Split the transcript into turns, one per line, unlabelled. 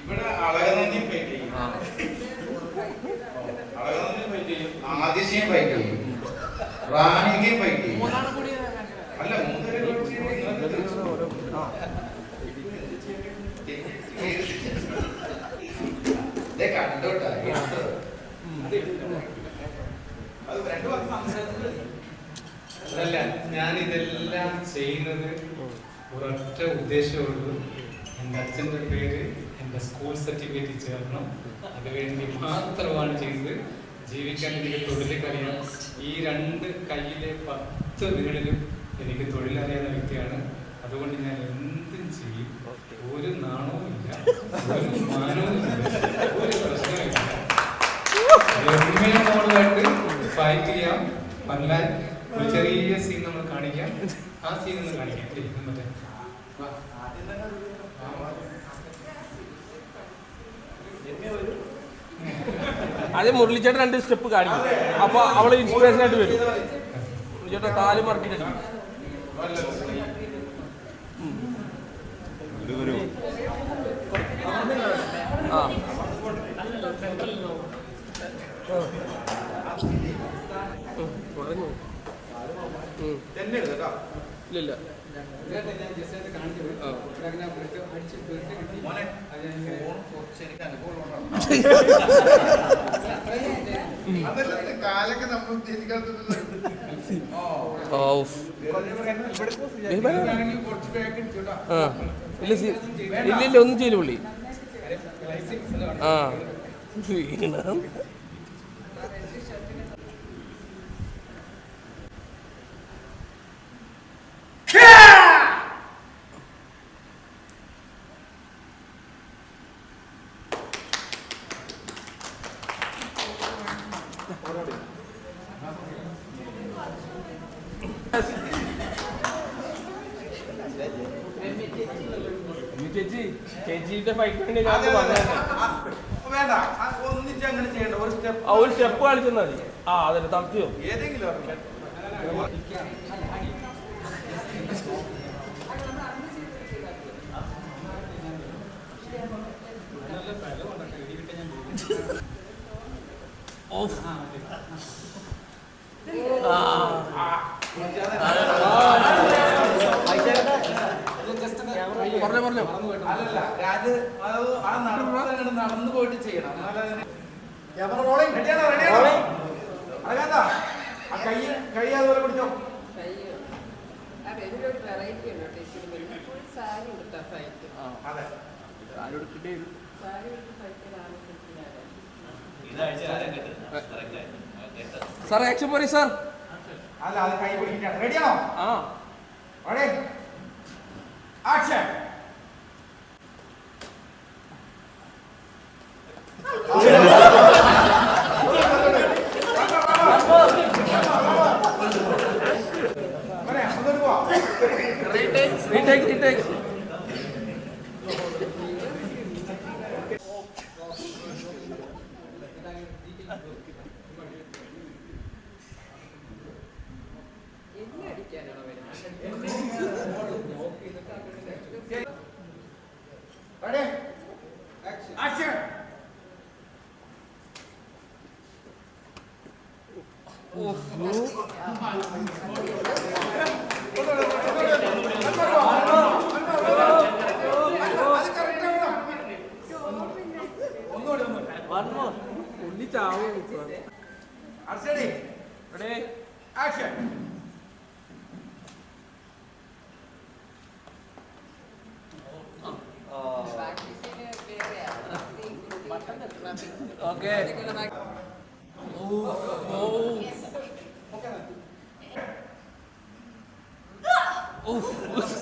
ഇവിടെ അളകനന്ദി ഫൈറ്റ് ചെയ്യും, ആദിശ്യം ഫൈറ്റ് ചെയ്യും, റാണികയും ഫൈറ്റ് ചെയ്യും. അല്ല കണ്ടോട്ടാ അതല്ല, ഞാൻ ഇതെല്ലാം ചെയ്യുന്നത് ഒരൊറ്റ ഉദ്ദേശമുള്ളൂ. എൻ്റെ അച്ഛൻ്റെ പേര് എൻ്റെ സ്കൂൾ സർട്ടിഫിക്കറ്റ് ചേർക്കണം. അതുവേണ്ടി മാത്രമാണ് ചെയ്തത്. ജീവിക്കാൻ എനിക്ക് തൊഴിലറിയാം. ഈ 2 കയ്യിലെ 10 വിരലിലും എനിക്ക് തൊഴിലറിയാവുന്ന വ്യക്തിയാണ്. അതുകൊണ്ട് ഞാൻ എന്തും ചെയ്യും. ഒരു നാണവും ഇല്ല, ഒരു മാനവും ഇല്ല, ഒരു പ്രശ്നമില്ല. മോളുമായിട്ട് ഫൈറ്റ് ചെയ്യാം. പല്ലാൻ ഒരു ചെറിയ സീൻ നമ്മൾ കാണിക്കാം. ആ സീൻ ഒന്ന് കാണിക്കാം. മറ്റേ
അത് മുരളിച്ചേട്ടൻ 2 സ്റ്റെപ്പ് കാണിക്കും. അപ്പൊ അവള് ഇൻസ്പിറേഷൻ ആയിട്ട് വരും. മുരളിച്ചേട്ടൻ കാല് മറക്കിട്ട് ഇല്ല
കാലൊക്കെ നമ്മൾ ഉദ്ദേശിക്കാത്ത
ഇല്ല ഒന്നും ചെയ്യില്ല പുള്ളി. ആ ചേച്ചിയുടെ ഫൈറ്റ് വേണ്ടി ഒരു സ്റ്റെപ്പ് കളിച്ചാൽ മതി. ആ അതല്ലേ തളർത്തിയോ
ഏതെങ്കിലും അല്ലല്ല രാജ് ആ നടന്നു പോയിട്ട് ചെയ്യണം. കൈ അതുപോലെ പിടിച്ചോ.
സാർ ആക്ഷൻ പറയും സാർ.
അല്ല അത് കൈ പിടിക്കാൻ റെഡിയാണോ?
ആ
action.
retake Action. Okay. Oh.